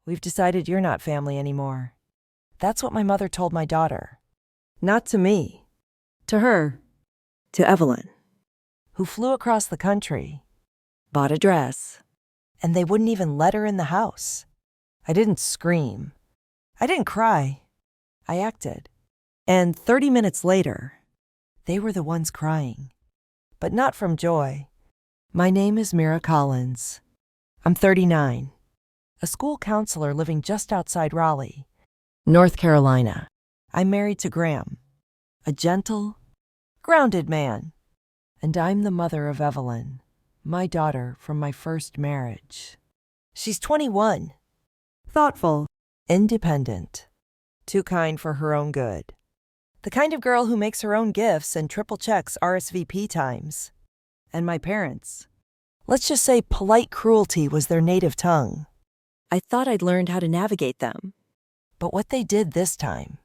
We've decided you're not family anymore. That's what my mother told my daughter. Not to me. To her. To Evelyn. Who flew across the country. Bought a dress. And they wouldn't even let her in the house. I didn't scream. I didn't cry. I acted. And 30 minutes later, they were the ones crying. But not from joy. My name is Mira Collins. I'm 39. A school counselor living just outside Raleigh, North Carolina. I'm married to Graham, a gentle, grounded man. And I'm the mother of Evelyn, my daughter from my first marriage. She's 21. Thoughtful. Independent. Too kind for her own good. The kind of girl who makes her own gifts and triple checks RSVP times. And my parents. Let's just say polite cruelty was their native tongue. I thought I'd learned how to navigate them. But what they did this time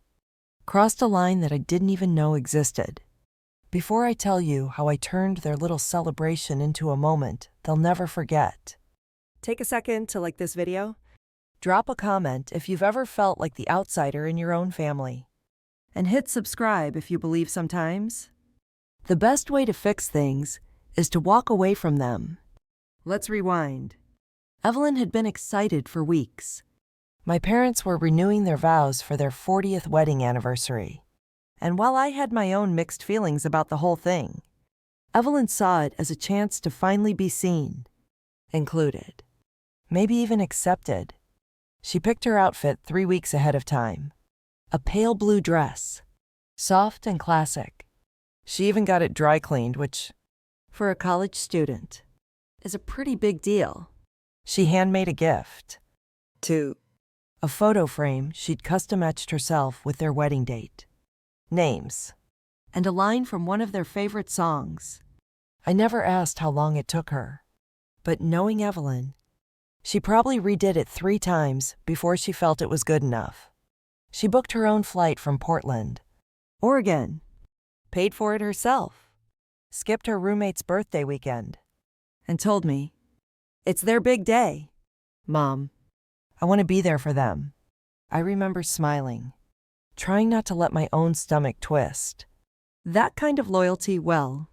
crossed a line that I didn't even know existed. Before I tell you how I turned their little celebration into a moment they'll never forget, take a second to like this video. Drop a comment if you've ever felt like the outsider in your own family. And hit subscribe if you believe sometimes the best way to fix things is to walk away from them. Let's rewind. Evelyn had been excited for weeks. My parents were renewing their vows for their 40th wedding anniversary. And while I had my own mixed feelings about the whole thing, Evelyn saw it as a chance to finally be seen, included, maybe even accepted. She picked her outfit 3 weeks ahead of time. A pale blue dress, soft and classic. She even got it dry cleaned, which, for a college student, is a pretty big deal. She handmade a gift. A photo frame she'd custom-etched herself with their wedding date, names, and a line from one of their favorite songs. I never asked how long it took her, but knowing Evelyn, she probably redid it 3 times before she felt it was good enough. She booked her own flight from Portland, Oregon, paid for it herself, skipped her roommate's birthday weekend, and told me, "It's their big day, Mom. I want to be there for them." I remember smiling, trying not to let my own stomach twist. That kind of loyalty, well,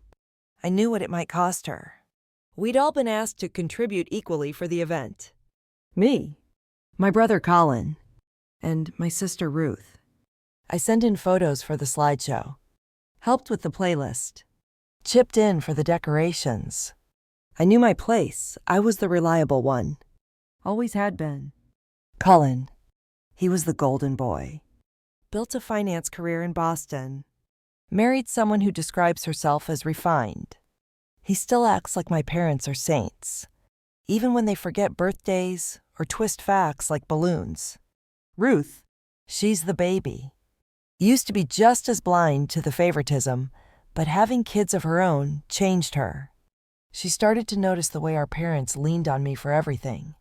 I knew what it might cost her. We'd all been asked to contribute equally for the event. Me, my brother Colin, and my sister Ruth. I sent in photos for the slideshow, helped with the playlist, chipped in for the decorations. I knew my place. I was the reliable one. Always had been. Colin, he was the golden boy. Built a finance career in Boston. Married someone who describes herself as refined. He still acts like my parents are saints, even when they forget birthdays or twist facts like balloons. Ruth, she's the baby. Used to be just as blind to the favoritism, but having kids of her own changed her. She started to notice the way our parents leaned on me for everything,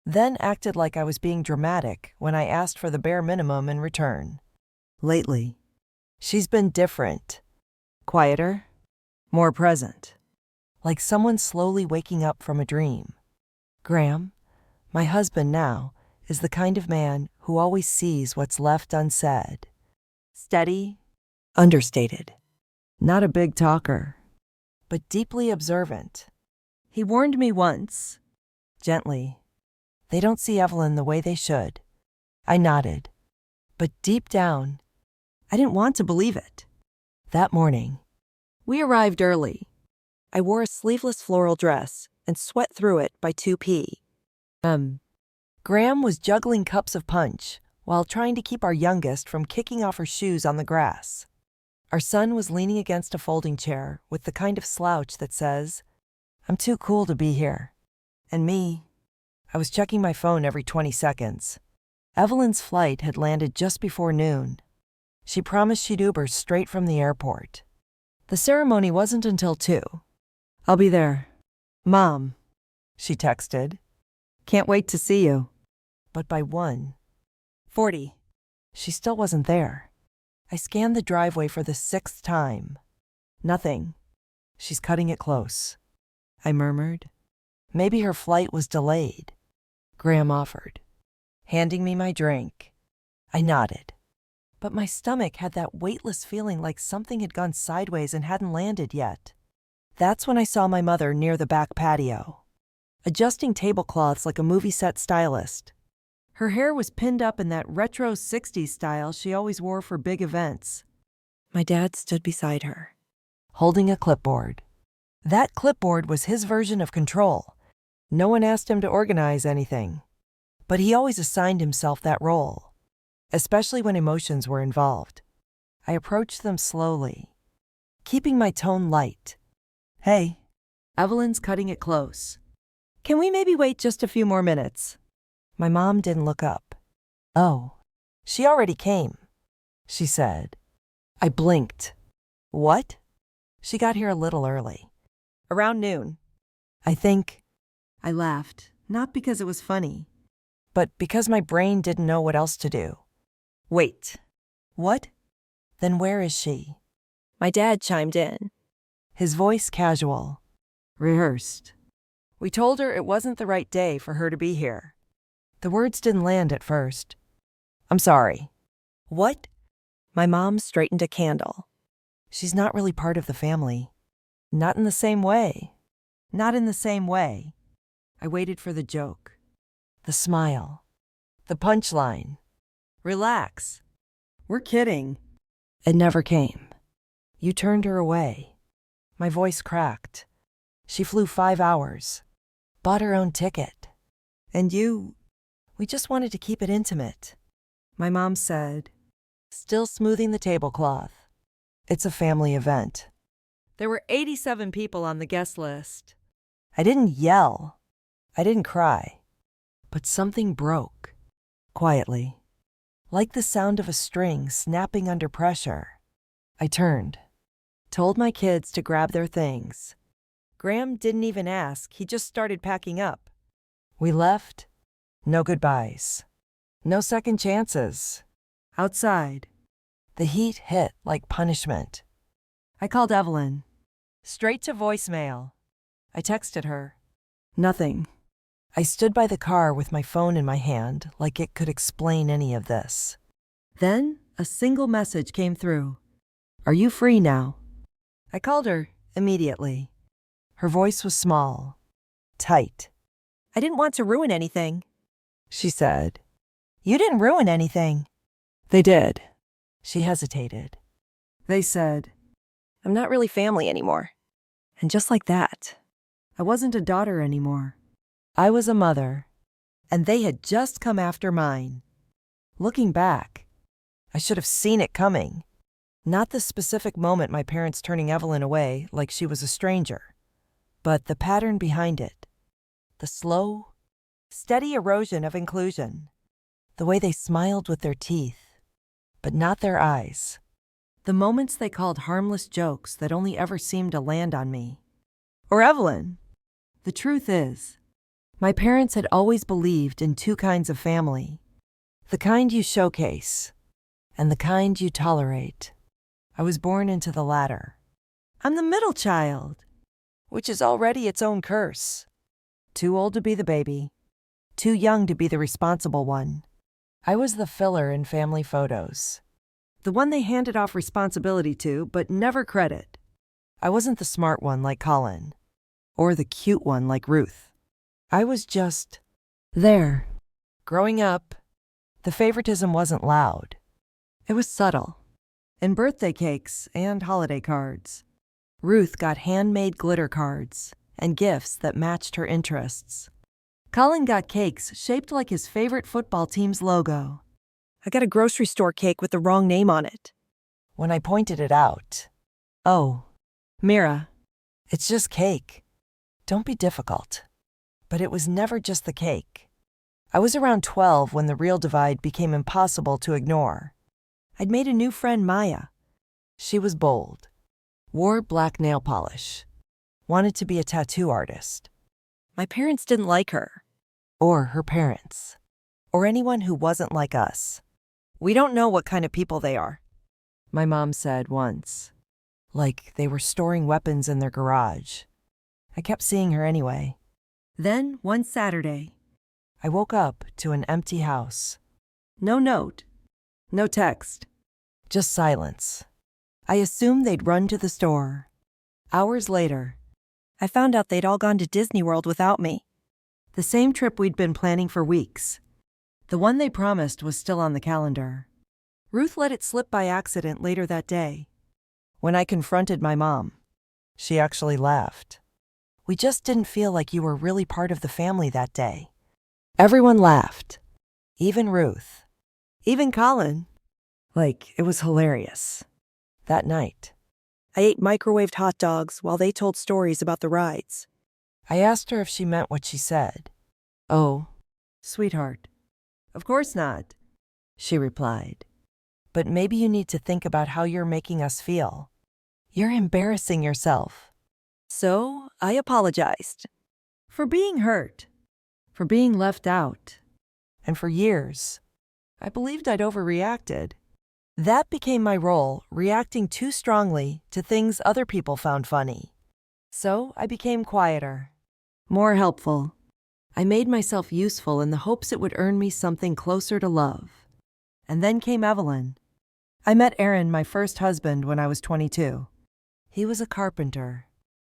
then acted like I was being dramatic when I asked for the bare minimum in return. Lately, she's been different. Quieter, more present. Like someone slowly waking up from a dream. Graham, my husband now, is the kind of man who always sees what's left unsaid. Steady, understated. Not a big talker, but deeply observant. He warned me once, gently, they don't see Evelyn the way they should. I nodded, but deep down, I didn't want to believe it. That morning, we arrived early. I wore a sleeveless floral dress and sweat through it by 2 p.m. Graham was juggling cups of punch while trying to keep our youngest from kicking off her shoes on the grass. Our son was leaning against a folding chair with the kind of slouch that says, "I'm too cool to be here." And me, I was checking my phone every 20 seconds. Evelyn's flight had landed just before noon. She promised she'd Uber straight from the airport. The ceremony wasn't until 2. "I'll be there, Mom," she texted. "Can't wait to see you." But by 1:40, she still wasn't there. I scanned the driveway for the 6th time. Nothing. She's cutting it close. I murmured. Maybe her flight was delayed. Graham offered. handing me my drink. I nodded. But my stomach had that weightless feeling like something had gone sideways and hadn't landed yet. That's when I saw my mother near the back patio, adjusting tablecloths like a movie set stylist. Her hair was pinned up in that retro 60s style she always wore for big events. My dad stood beside her, holding a clipboard. That clipboard was his version of control. No one asked him to organize anything, but he always assigned himself that role, especially when emotions were involved. I approached them slowly, keeping my tone light. Hey, Evelyn's cutting it close. Can we maybe wait just a few more minutes? My mom didn't look up. Oh, she already came, she said. I blinked. What? She got here a little early. Around noon. I think. I laughed, not because it was funny, but because my brain didn't know what else to do. Wait. What? Then where is she? My dad chimed in, his voice casual. Rehearsed. We told her it wasn't the right day for her to be here. The words didn't land at first. I'm sorry. What? My mom straightened a candle. She's not really part of the family. Not in the same way. Not in the same way. I waited for the joke, the smile, the punchline. Relax. We're kidding. It never came. You turned her away. My voice cracked. She flew 5 hours, bought her own ticket. And you? We just wanted to keep it intimate. My mom said, still smoothing the tablecloth. It's a family event. There were 87 people on the guest list. I didn't yell. I didn't cry. But something broke, quietly, like the sound of a string snapping under pressure. I turned, told my kids to grab their things. Graham didn't even ask, he just started packing up. We left. No goodbyes. No second chances. Outside, the heat hit like punishment. I called Evelyn. Straight to voicemail. I texted her. Nothing. I stood by the car with my phone in my hand like it could explain any of this. Then a single message came through. Are you free now? I called her immediately. Her voice was small, tight. I didn't want to ruin anything, she said. You didn't ruin anything. They did. She hesitated. They said, I'm not really family anymore. And just like that, I wasn't a daughter anymore. I was a mother, and they had just come after mine. Looking back, I should have seen it coming. Not the specific moment my parents turning Evelyn away like she was a stranger, but the pattern behind it. The slow, steady erosion of inclusion. The way they smiled with their teeth, but not their eyes. The moments they called harmless jokes that only ever seemed to land on me. Or Evelyn. The truth is, my parents had always believed in two kinds of family. The kind you showcase, and the kind you tolerate. I was born into the latter. I'm the middle child, which is already its own curse. Too old to be the baby, too young to be the responsible one. I was the filler in family photos. The one they handed off responsibility to, but never credit. I wasn't the smart one like Colin, or the cute one like Ruth. I was just there. Growing up, the favoritism wasn't loud. It was subtle. In birthday cakes and holiday cards. Ruth got handmade glitter cards and gifts that matched her interests. Colin got cakes shaped like his favorite football team's logo. I got a grocery store cake with the wrong name on it. When I pointed it out, oh, Mira, it's just cake. Don't be difficult. But it was never just the cake. I was around 12 when the real divide became impossible to ignore. I'd made a new friend, Maya. She was bold, wore black nail polish, wanted to be a tattoo artist. My parents didn't like her, or her parents, or anyone who wasn't like us. We don't know what kind of people they are, my mom said once, like they were storing weapons in their garage. I kept seeing her anyway. Then, one Saturday, I woke up to an empty house. No note. No text. Just silence. I assumed they'd run to the store. Hours later, I found out they'd all gone to Disney World without me. The same trip we'd been planning for weeks. The one they promised was still on the calendar. Ruth let it slip by accident later that day. When I confronted my mom, she actually laughed. We just didn't feel like you were really part of the family that day. Everyone laughed. Even Ruth. Even Colin. Like, it was hilarious. That night, I ate microwaved hot dogs while they told stories about the rides. I asked her if she meant what she said. "Oh, sweetheart, of course not," she replied. "But maybe you need to think about how you're making us feel. You're embarrassing yourself." So I apologized. For being hurt. For being left out. And for years, I believed I'd overreacted. That became my role, reacting too strongly to things other people found funny. So I became quieter. More helpful. I made myself useful in the hopes it would earn me something closer to love. And then came Evelyn. I met Aaron, my first husband, when I was 22. He was a carpenter.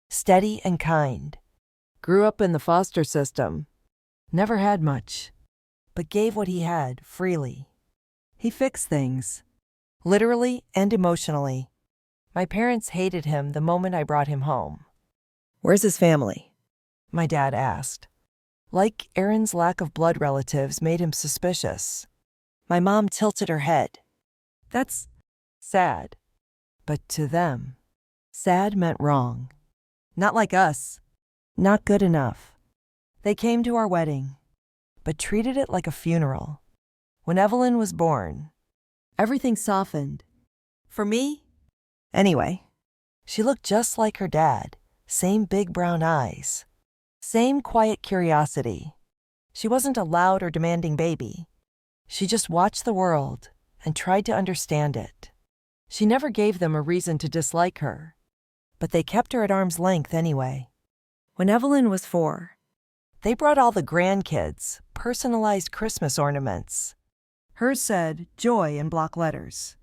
Steady and kind. Grew up in the foster system. Never had much, but gave what he had freely. He fixed things, literally and emotionally. My parents hated him the moment I brought him home. "Where's his family?" my dad asked. Like Aaron's lack of blood relatives made him suspicious. My mom tilted her head. "That's sad." But to them, sad meant wrong. Not like us. Not good enough. They came to our wedding, but treated it like a funeral. When Evelyn was born, everything softened. For me? Anyway, she looked just like her dad. Same big brown eyes. Same quiet curiosity. She wasn't a loud or demanding baby. She just watched the world and tried to understand it. She never gave them a reason to dislike her, but they kept her at arm's length anyway. When Evelyn was 4, they brought all the grandkids personalized Christmas ornaments. Hers said Joy in block letters.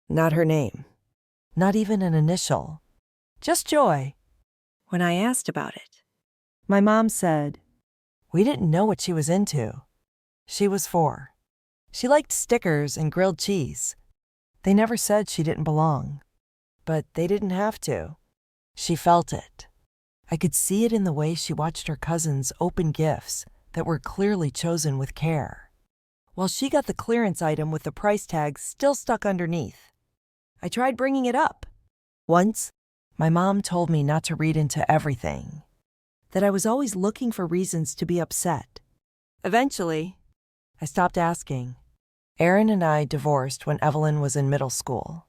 Not her name. Not even an initial. Just Joy. When I asked about it, my mom said, "We didn't know what she was into. She was 4. She liked stickers and grilled cheese. They never said she didn't belong. But they didn't have to. She felt it. I could see it in the way she watched her cousins open gifts that were clearly chosen with care, while she got the clearance item with the price tag still stuck underneath. I tried bringing it up. Once, my mom told me not to read into everything, that I was always looking for reasons to be upset. Eventually, I stopped asking. Aaron and I divorced when Evelyn was in middle school.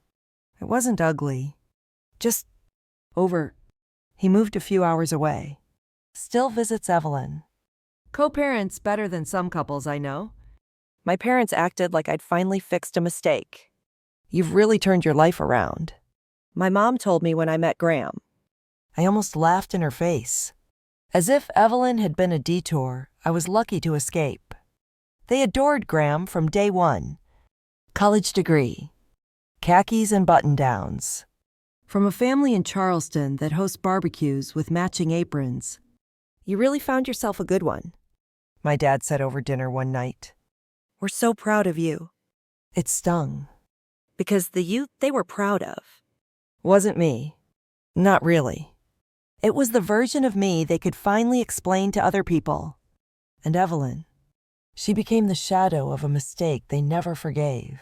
It wasn't ugly. Just over. He moved a few hours away. Still visits Evelyn. Co-parents better than some couples I know. My parents acted like I'd finally fixed a mistake. "You've really turned your life around," my mom told me when I met Graham. I almost laughed in her face. As if Evelyn had been a detour I was lucky to escape. They adored Graham from day one. College degree. Khakis and button-downs. From a family in Charleston that hosts barbecues with matching aprons. "You really found yourself a good one," my dad said over dinner one night. "We're so proud of you." It stung. Because the youth they were proud of wasn't me. Not really. It was the version of me they could finally explain to other people. And Evelyn, she became the shadow of a mistake they never forgave.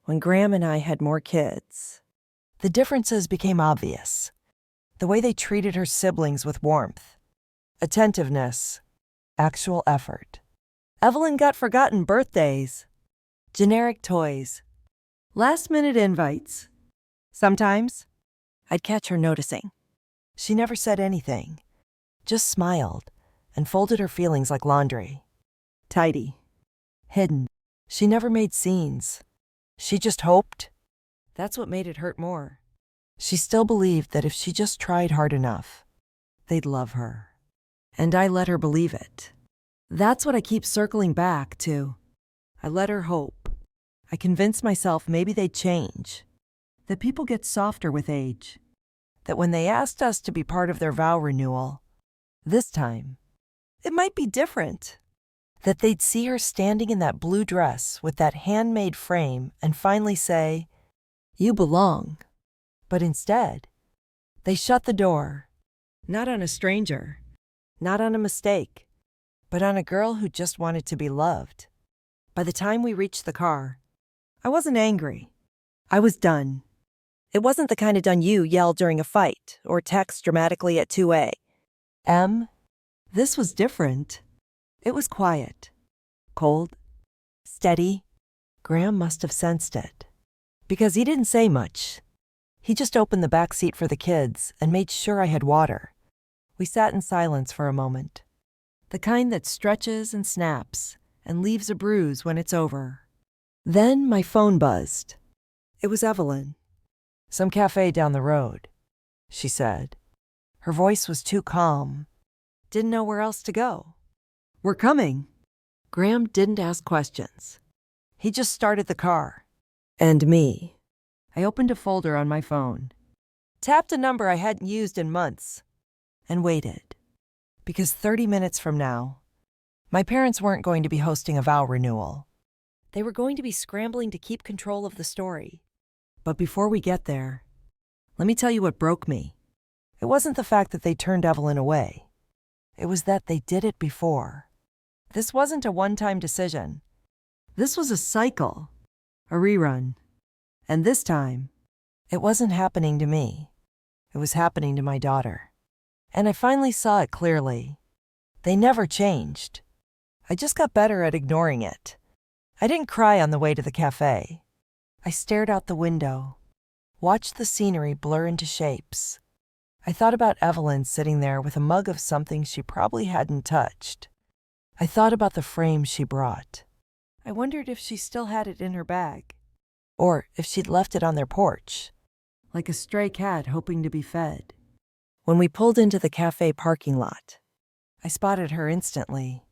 When Graham and I had more kids, the differences became obvious. The way they treated her siblings with warmth, attentiveness, actual effort. Evelyn got forgotten birthdays, generic toys, last-minute invites. Sometimes, I'd catch her noticing. She never said anything, just smiled and folded her feelings like laundry. Tidy, hidden. She never made scenes. She just hoped. That's what made it hurt more. She still believed that if she just tried hard enough, they'd love her. And I let her believe it. That's what I keep circling back to. I let her hope. I convinced myself maybe they'd change. That people get softer with age. That when they asked us to be part of their vow renewal, this time, it might be different. That they'd see her standing in that blue dress with that handmade frame and finally say, "You belong." But instead, they shut the door. Not on a stranger. Not on a mistake. But on a girl who just wanted to be loved. By the time we reached the car, I wasn't angry. I was done. It wasn't the kind of done you yell during a fight or text dramatically at 2 a.m. This was different. It was quiet, cold, steady. Graham must have sensed it. Because he didn't say much. He just opened the back seat for the kids and made sure I had water. We sat in silence for a moment. The kind that stretches and snaps and leaves a bruise when it's over. Then my phone buzzed. It was Evelyn. "Some cafe down the road," she said. Her voice was too calm. Didn't know where else to go. "We're coming." Graham didn't ask questions. He just started the car. And me. I opened a folder on my phone. Tapped a number I hadn't used in months. And waited. Because 30 minutes from now, my parents weren't going to be hosting a vow renewal. They were going to be scrambling to keep control of the story. But before we get there, let me tell you what broke me. It wasn't the fact that they turned Evelyn away. It was that they did it before. This wasn't a one-time decision. This was a cycle, a rerun. And this time, it wasn't happening to me. It was happening to my daughter. And I finally saw it clearly. They never changed. I just got better at ignoring it. I didn't cry on the way to the cafe. I stared out the window, watched the scenery blur into shapes. I thought about Evelyn sitting there with a mug of something she probably hadn't touched. I thought about the frame she brought. I wondered if she still had it in her bag, or if she'd left it on their porch, like a stray cat hoping to be fed. When we pulled into the cafe parking lot, I spotted her instantly.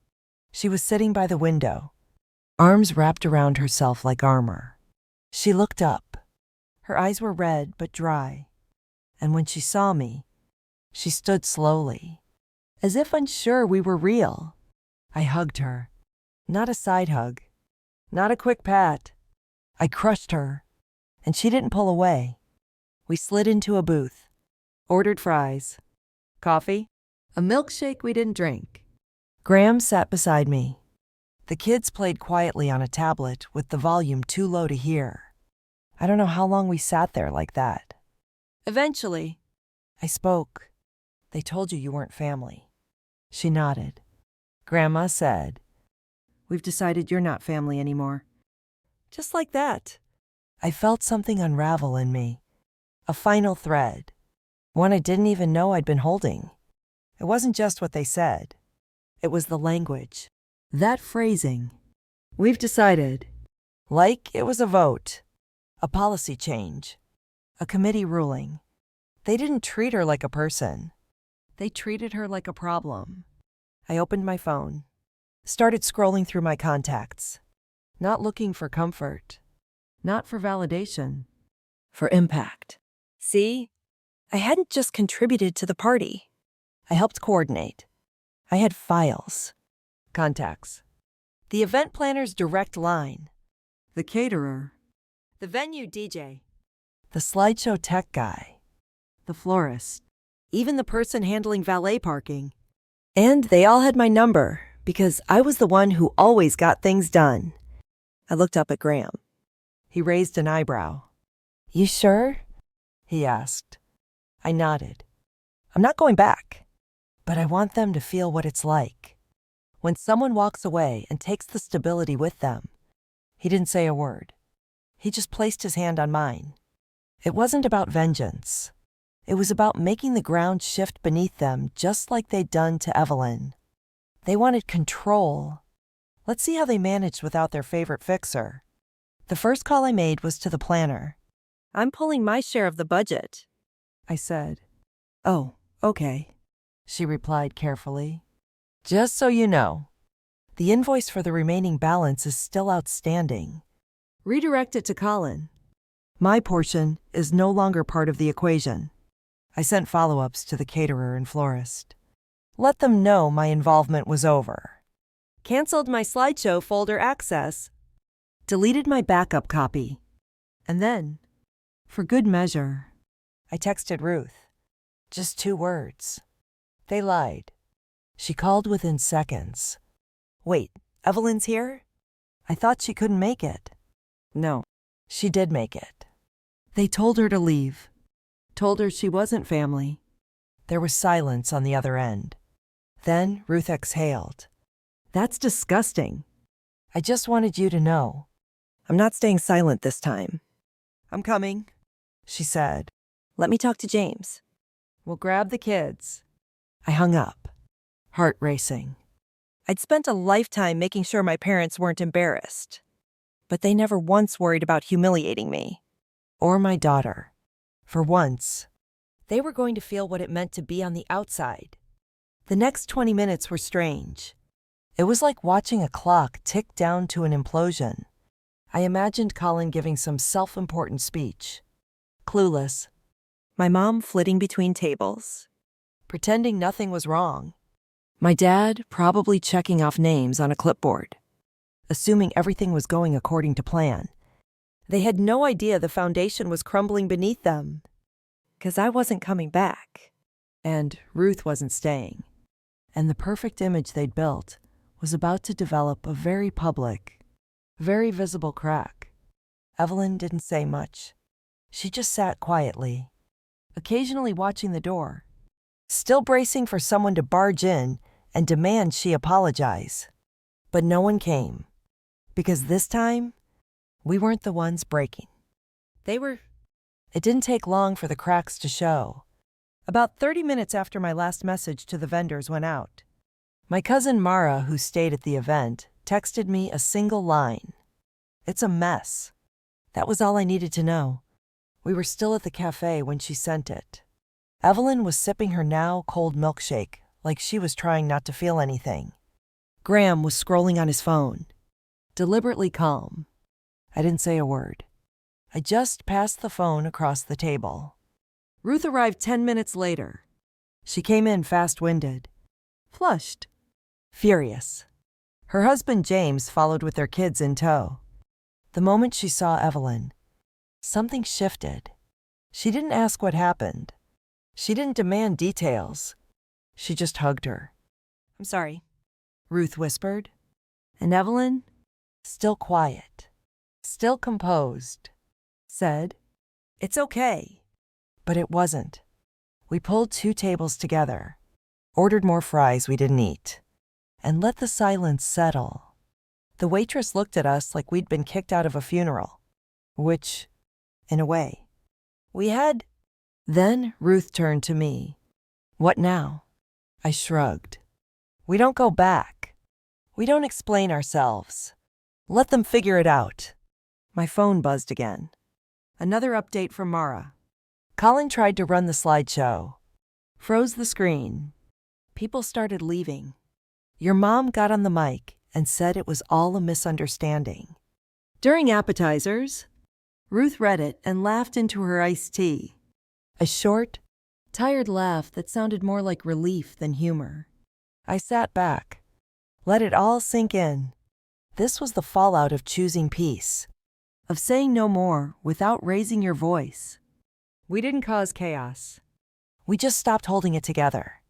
She was sitting by the window, arms wrapped around herself like armor. She looked up. Her eyes were red but dry. And when she saw me, she stood slowly, as if unsure we were real. I hugged her. Not a side hug. Not a quick pat. I crushed her, and she didn't pull away. We slid into a booth, ordered fries, coffee, a milkshake we didn't drink. Graham sat beside me. The kids played quietly on a tablet with the volume too low to hear. I don't know how long we sat there like that. Eventually, I spoke. "They told you weren't family." She nodded. Grandma said, "We've decided you're not family anymore." Just like that. I felt something unravel in me. A final thread. One I didn't even know I'd been holding. It wasn't just what they said. It was the language. That phrasing. "We've decided." Like it was a vote. A policy change. A committee ruling. They didn't treat her like a person. They treated her like a problem. I opened my phone. Started scrolling through my contacts. Not looking for comfort. Not for validation. For impact. See? I hadn't just contributed to the party. I helped coordinate. I had files. Contacts. The event planner's direct line. The caterer. The venue DJ. The slideshow tech guy. The florist. Even the person handling valet parking. And they all had my number, because I was the one who always got things done. I looked up at Graham. He raised an eyebrow. "You sure?" he asked. I nodded. "I'm not going back, but I want them to feel what it's like. When someone walks away and takes the stability with them." He didn't say a word. He just placed his hand on mine. It wasn't about vengeance. It was about making the ground shift beneath them just like they'd done to Evelyn. They wanted control. Let's see how they managed without their favorite fixer. The first call I made was to the planner. "I'm pulling my share of the budget," I said. "Oh, okay," she replied carefully. "Just so you know, The invoice for the remaining balance is still outstanding. Redirect it to Colin. My portion is no longer part of the equation. I sent follow-ups to the caterer and florist. Let them know my involvement was over. Canceled my slideshow folder access. Deleted my backup copy. And then, for good measure, I texted Ruth. Just 2 words. They lied. She called within seconds. Wait, Evelyn's here? I thought she couldn't make it. No, she did make it. They told her to leave. Told her she wasn't family. There was silence on the other end. Then Ruth exhaled. That's disgusting. I just wanted you to know. I'm not staying silent this time. I'm coming, she said. Let me talk to James. We'll grab the kids. I hung up, heart racing. I'd spent a lifetime making sure my parents weren't embarrassed. But they never once worried about humiliating me. Or my daughter. For once, they were going to feel what it meant to be on the outside. The next 20 minutes were strange. It was like watching a clock tick down to an implosion. I imagined Colin giving some self-important speech. Clueless. My mom flitting between tables. Pretending nothing was wrong. My dad probably checking off names on a clipboard. Assuming everything was going according to plan. They had no idea the foundation was crumbling beneath them. 'Cause I wasn't coming back. And Ruth wasn't staying. And the perfect image they'd built was about to develop a very public, very visible crack. Evelyn didn't say much. She just sat quietly, occasionally watching the door, still bracing for someone to barge in and demand she apologize. But no one came, because this time, we weren't the ones breaking. They were. It didn't take long for the cracks to show. About 30 minutes after my last message to the vendors went out, my cousin Mara, who stayed at the event, texted me a single line. It's a mess. That was all I needed to know. We were still at the cafe when she sent it. Evelyn was sipping her now cold milkshake like she was trying not to feel anything. Graham was scrolling on his phone, deliberately calm. I didn't say a word. I just passed the phone across the table. Ruth arrived 10 minutes later. She came in fast-winded, flushed, furious. Her husband James followed with their kids in tow. The moment she saw Evelyn, something shifted. She didn't ask what happened. She didn't demand details. She just hugged her. I'm sorry, Ruth whispered. And Evelyn, still quiet, still composed, said, It's okay. But it wasn't. We pulled 2 tables together, ordered more fries we didn't eat, and let the silence settle. The waitress looked at us like we'd been kicked out of a funeral, which, in a way, we had. Then Ruth turned to me. What now? I shrugged. We don't go back. We don't explain ourselves. Let them figure it out. My phone buzzed again. Another update from Mara. Colin tried to run the slideshow. Froze the screen. People started leaving. Your mom got on the mic and said it was all a misunderstanding. During appetizers, Ruth read it and laughed into her iced tea. A short, tired laugh that sounded more like relief than humor. I sat back, let it all sink in. This was the fallout of choosing peace, of saying no more without raising your voice. We didn't cause chaos. We just stopped holding it together.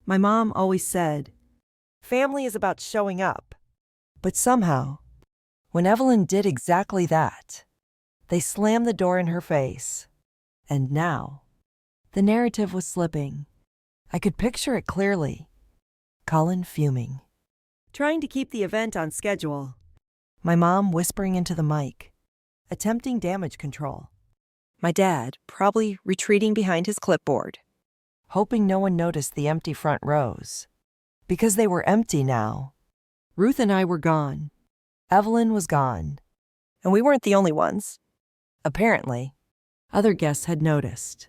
My mom always said, family is about showing up. But somehow, when Evelyn did exactly that, they slammed the door in her face. And now, the narrative was slipping. I could picture it clearly. Colin fuming, trying to keep the event on schedule. My mom whispering into the mic, attempting damage control. My dad probably retreating behind his clipboard, hoping no one noticed the empty front rows. Because they were empty now. Ruth and I were gone. Evelyn was gone. And we weren't the only ones. Apparently, other guests had noticed.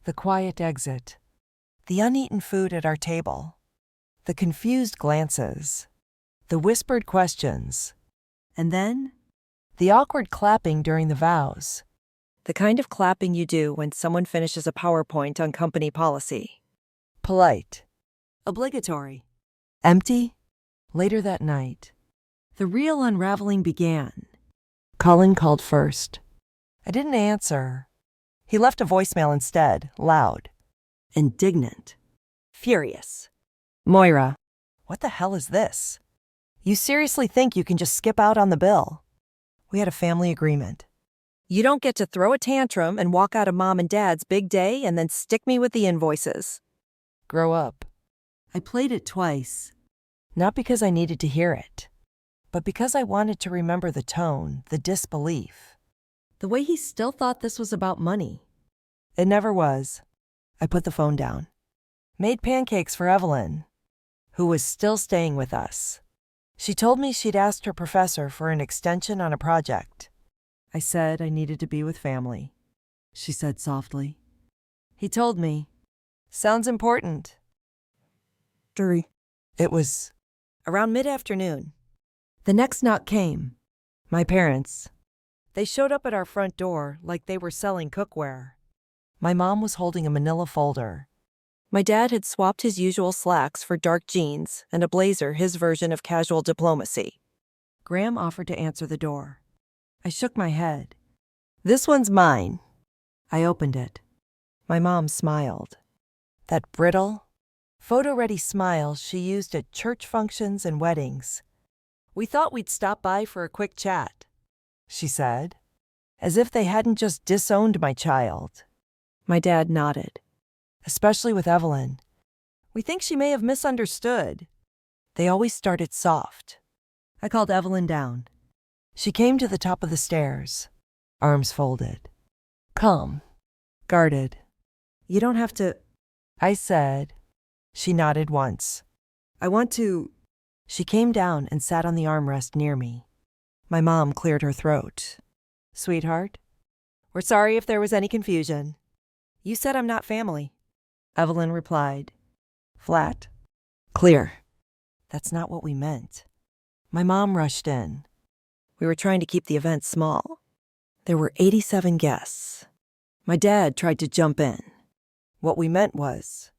The quiet exit. The uneaten food at our table. The confused glances. the whispered questions, and then the awkward clapping during the vows. The kind of clapping you do when someone finishes a PowerPoint on company policy. Polite. Obligatory. Empty. Later that night, the real unraveling began. Colin called first. I didn't answer. He left a voicemail instead, loud. Indignant. Furious. Moira, what the hell is this? You seriously think you can just skip out on the bill? We had a family agreement. You don't get to throw a tantrum and walk out of mom and dad's big day and then stick me with the invoices. Grow up. I played it twice. Not because I needed to hear it, but because I wanted to remember the tone, the disbelief. The way he still thought this was about money. It never was. I put the phone down. Made pancakes for Evelyn, who was still staying with us. She told me she'd asked her professor for an extension on a project. I said I needed to be with family. She said softly. He told me, sounds important. It was around mid-afternoon. The next knock came. My parents. They showed up at our front door like they were selling cookware. My mom was holding a manila folder. My dad had swapped his usual slacks for dark jeans and a blazer, his version of casual diplomacy. Graham offered to answer the door. I shook my head. This one's mine. I opened it. My mom smiled. That brittle, photo-ready smile she used at church functions and weddings. We thought we'd stop by for a quick chat, she said, as if they hadn't just disowned my child. My dad nodded. Especially with Evelyn. We think she may have misunderstood. They always started soft. I called Evelyn down. She came to the top of the stairs, arms folded. Calm. Guarded. You don't have to, I said. She nodded once. I want to. She came down and sat on the armrest near me. My mom cleared her throat. Sweetheart, we're sorry if there was any confusion. You said I'm not family. Evelyn replied. Flat. Clear. That's not what we meant. My mom rushed in. We were trying to keep the event small. There were 87 guests. My dad tried to jump in. What we meant was,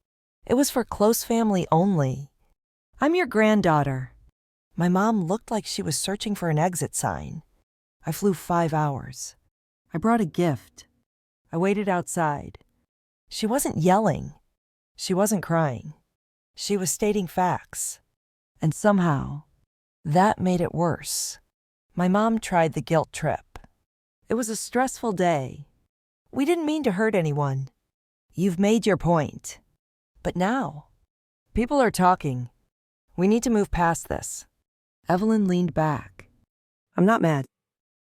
it was for close family only. I'm your granddaughter. My mom looked like she was searching for an exit sign. I flew 5 hours. I brought a gift. I waited outside. She wasn't yelling. She wasn't crying. She was stating facts. And somehow, that made it worse. My mom tried the guilt trip. It was a stressful day. We didn't mean to hurt anyone. You've made your point. But now, people are talking. We need to move past this. Evelyn leaned back. I'm not mad,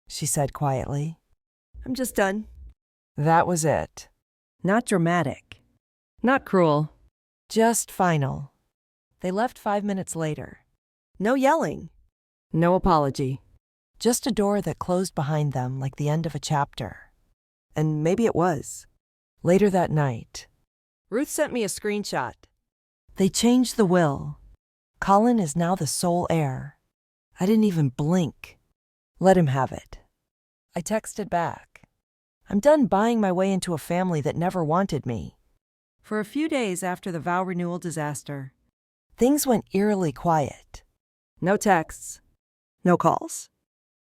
she said quietly. I'm just done. That was it. Not dramatic. Not cruel. Just final. They left 5 minutes later. No yelling. No apology. Just a door that closed behind them like the end of a chapter. And maybe it was. Later that night, Ruth sent me a screenshot. They changed the will. Colin is now the sole heir. I didn't even blink. Let him have it. I texted back. I'm done buying my way into a family that never wanted me. For a few days after the vow renewal disaster, things went eerily quiet. No texts. No calls.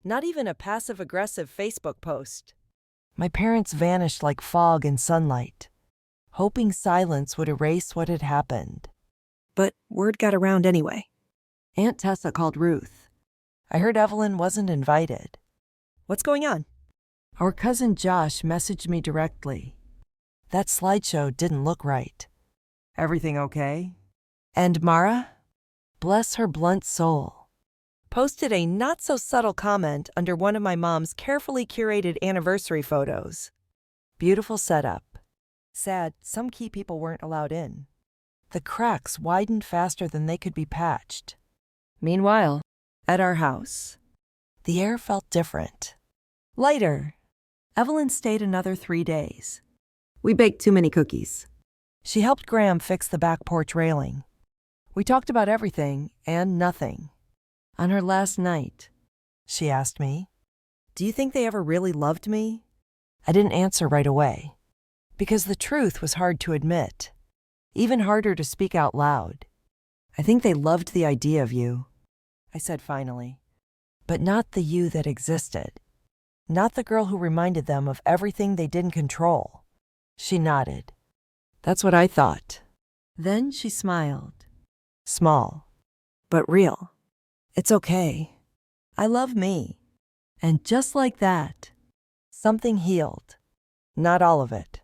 Not even a passive-aggressive Facebook post. My parents vanished like fog in sunlight, hoping silence would erase what had happened. But word got around anyway. Aunt Tessa called Ruth. I heard Evelyn wasn't invited. What's going on? Our cousin Josh messaged me directly. That slideshow didn't look right. Everything okay? And Mara, bless her blunt soul, posted a not-so-subtle comment under one of my mom's carefully curated anniversary photos. Beautiful setup. Sad, some key people weren't allowed in. The cracks widened faster than they could be patched. Meanwhile, at our house, the air felt different. Lighter. Evelyn stayed another 3 days. We baked too many cookies. She helped Graham fix the back porch railing. We talked about everything and nothing. On her last night, she asked me, "Do you think they ever really loved me?" I didn't answer right away, because the truth was hard to admit, even harder to speak out loud. "I think they loved the idea of you," I said finally, "but not the you that existed. Not the girl who reminded them of everything they didn't control." She nodded. "That's what I thought." Then she smiled. Small, but real. "It's okay. I love me." And just like that, something healed. Not all of it,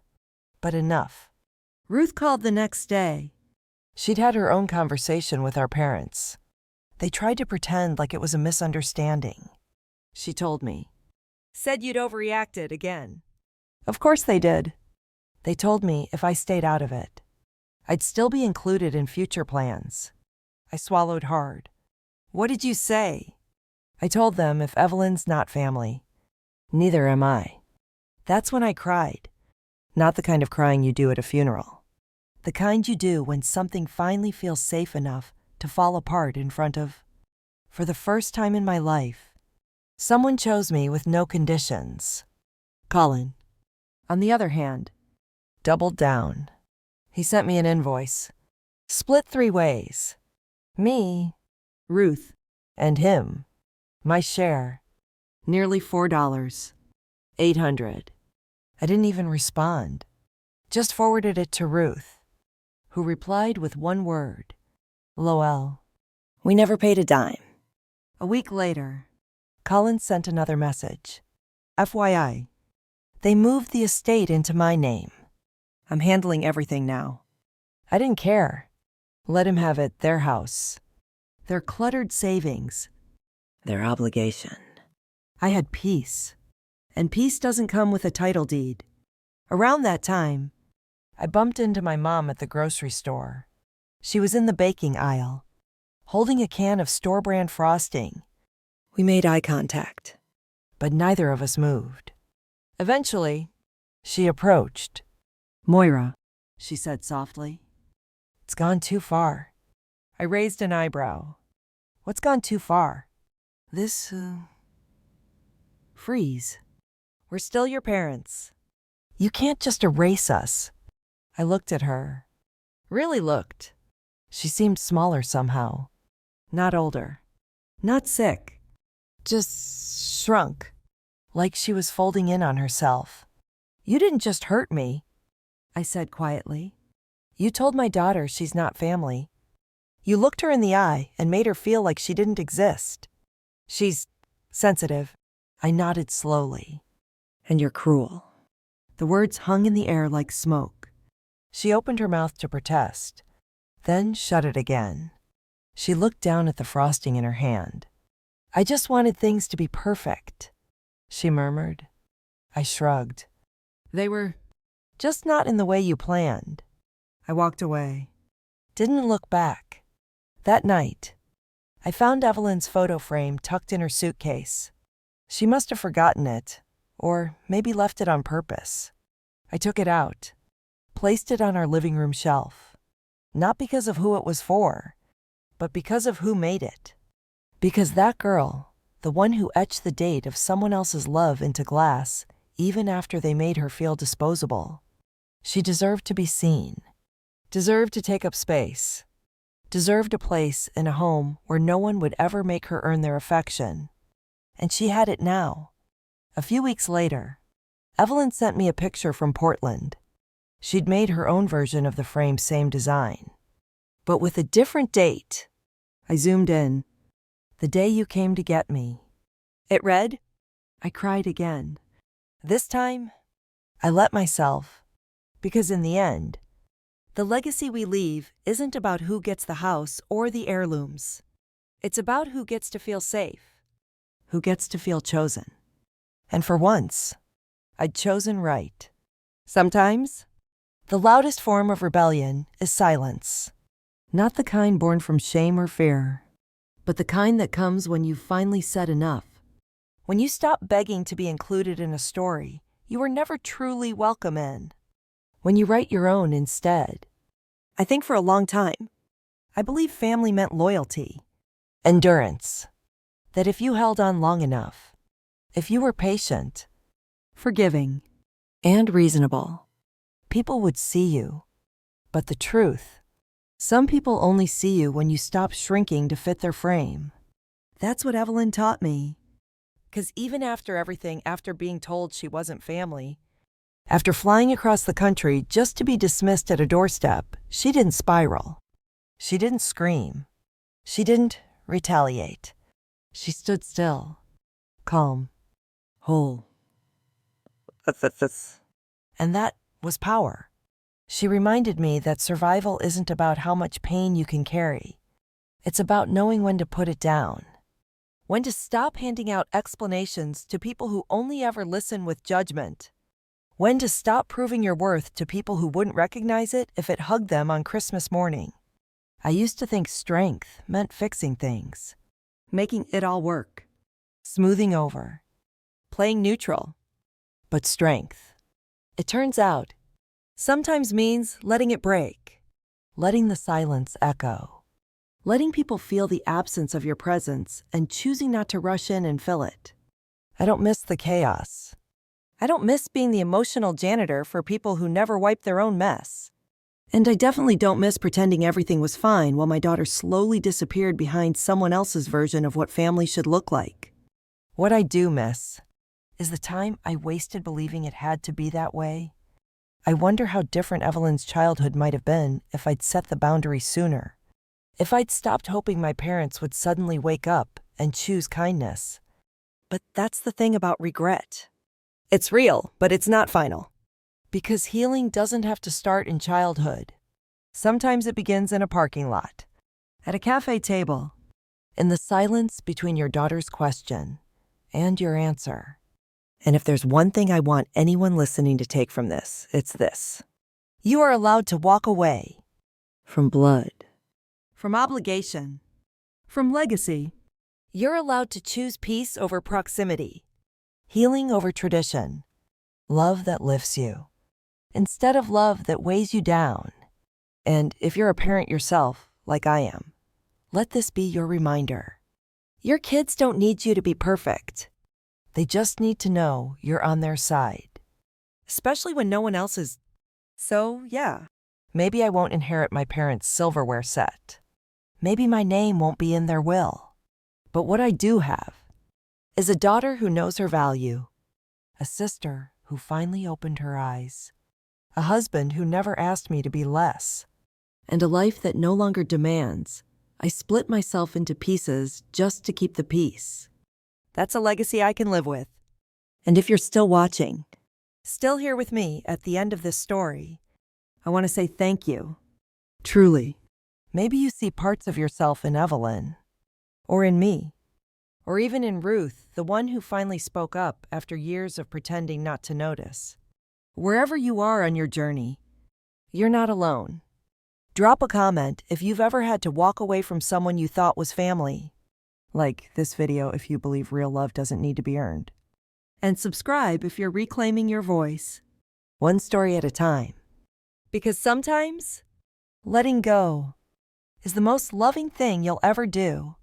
but enough. Ruth called the next day. She'd had her own conversation with our parents. They tried to pretend like it was a misunderstanding. She told me. "Said you'd overreacted again." Of course they did. They told me if I stayed out of it, I'd still be included in future plans. I swallowed hard. "What did you say?" I told them if Evelyn's not family, neither am I. That's when I cried. Not the kind of crying you do at a funeral. The kind you do when something finally feels safe enough to fall apart in front of. For the first time in my life, someone chose me with no conditions. Colin, on the other hand, doubled down. He sent me an invoice, split 3 ways. Me, Ruth, and him. My share, nearly $4. 800. I didn't even respond. Just forwarded it to Ruth, who replied with one word. "Lol. We never paid a dime." A week later, Colin sent another message. "FYI, they moved the estate into my name. I'm handling everything now." I didn't care. Let him have it, their house. Their cluttered savings. Their obligation. I had peace. And peace doesn't come with a title deed. Around that time, I bumped into my mom at the grocery store. She was in the baking aisle, holding a can of store-brand frosting. We made eye contact, but neither of us moved. Eventually, she approached. "Moira," she said softly. "It's gone too far." I raised an eyebrow. "What's gone too far?" This, freeze. "We're still your parents. You can't just erase us." I looked at her. Really looked. She seemed smaller somehow. Not older. Not sick. Just shrunk. Like she was folding in on herself. "You didn't just hurt me," I said quietly. "You told my daughter she's not family. You looked her in the eye and made her feel like she didn't exist. She's sensitive." I nodded slowly. "And you're cruel." The words hung in the air like smoke. She opened her mouth to protest, then shut it again. She looked down at the frosting in her hand. "I just wanted things to be perfect," she murmured. I shrugged. "They were just not in the way you planned." I walked away. Didn't look back. That night, I found Evelyn's photo frame tucked in her suitcase. She must have forgotten it, or maybe left it on purpose. I took it out, placed it on our living room shelf. Not because of who it was for, but because of who made it. Because that girl, the one who etched the date of someone else's love into glass, even after they made her feel disposable, she deserved to be seen, deserved to take up space, deserved a place in a home where no one would ever make her earn their affection. And she had it now. A few weeks later, Evelyn sent me a picture from Portland. She'd made her own version of the frame's same design, but with a different date. I zoomed in. "The day you came to get me." It read. I cried again. This time, I let myself, because in the end, the legacy we leave isn't about who gets the house or the heirlooms. It's about who gets to feel safe, who gets to feel chosen. And for once, I'd chosen right. Sometimes, the loudest form of rebellion is silence. Not the kind born from shame or fear, but the kind that comes when you've finally said enough. When you stop begging to be included in a story you were never truly welcome in. When you write your own instead. I think for a long time, I believed family meant loyalty, endurance, That if you held on long enough, if you were patient, forgiving, and reasonable, people would see you. But the truth, some people only see you when you stop shrinking to fit their frame. That's what Evelyn taught me. 'Cause even after everything, after being told she wasn't family, after flying across the country just to be dismissed at a doorstep, she didn't spiral. She didn't scream. She didn't retaliate. She stood still, calm, whole. And that was power. She reminded me that survival isn't about how much pain you can carry. It's about knowing when to put it down. When to stop handing out explanations to people who only ever listen with judgment. When to stop proving your worth to people who wouldn't recognize it if it hugged them on Christmas morning. I used to think strength meant fixing things, making it all work, smoothing over, playing neutral. But strength, it turns out, sometimes means letting it break, letting the silence echo, letting people feel the absence of your presence and choosing not to rush in and fill it. I don't miss the chaos. I don't miss being the emotional janitor for people who never wipe their own mess. And I definitely don't miss pretending everything was fine while my daughter slowly disappeared behind someone else's version of what family should look like. What I do miss is the time I wasted believing it had to be that way. I wonder how different Evelyn's childhood might have been if I'd set the boundary sooner. If I'd stopped hoping my parents would suddenly wake up and choose kindness. But that's the thing about regret. It's real, but it's not final. Because healing doesn't have to start in childhood. Sometimes it begins in a parking lot, at a cafe table, in the silence between your daughter's question and your answer. And if there's one thing I want anyone listening to take from this, it's this. You are allowed to walk away from blood, from obligation, from legacy. You're allowed to choose peace over proximity, healing over tradition, love that lifts you, instead of love that weighs you down. And if you're a parent yourself, like I am, let this be your reminder. Your kids don't need you to be perfect. They just need to know you're on their side. Especially when no one else is. So, yeah. Maybe I won't inherit my parents' silverware set. Maybe my name won't be in their will. But what I do have is a daughter who knows her value, a sister who finally opened her eyes, a husband who never asked me to be less, and a life that no longer demands I split myself into pieces just to keep the peace. That's a legacy I can live with. And if you're still watching, still here with me at the end of this story, I want to say thank you. Truly. Maybe you see parts of yourself in Evelyn, or in me, or even in Ruth, the one who finally spoke up after years of pretending not to notice. Wherever you are on your journey, you're not alone. Drop a comment if you've ever had to walk away from someone you thought was family. Like this video if you believe real love doesn't need to be earned. And subscribe if you're reclaiming your voice. One story at a time. Because sometimes, letting go is the most loving thing you'll ever do.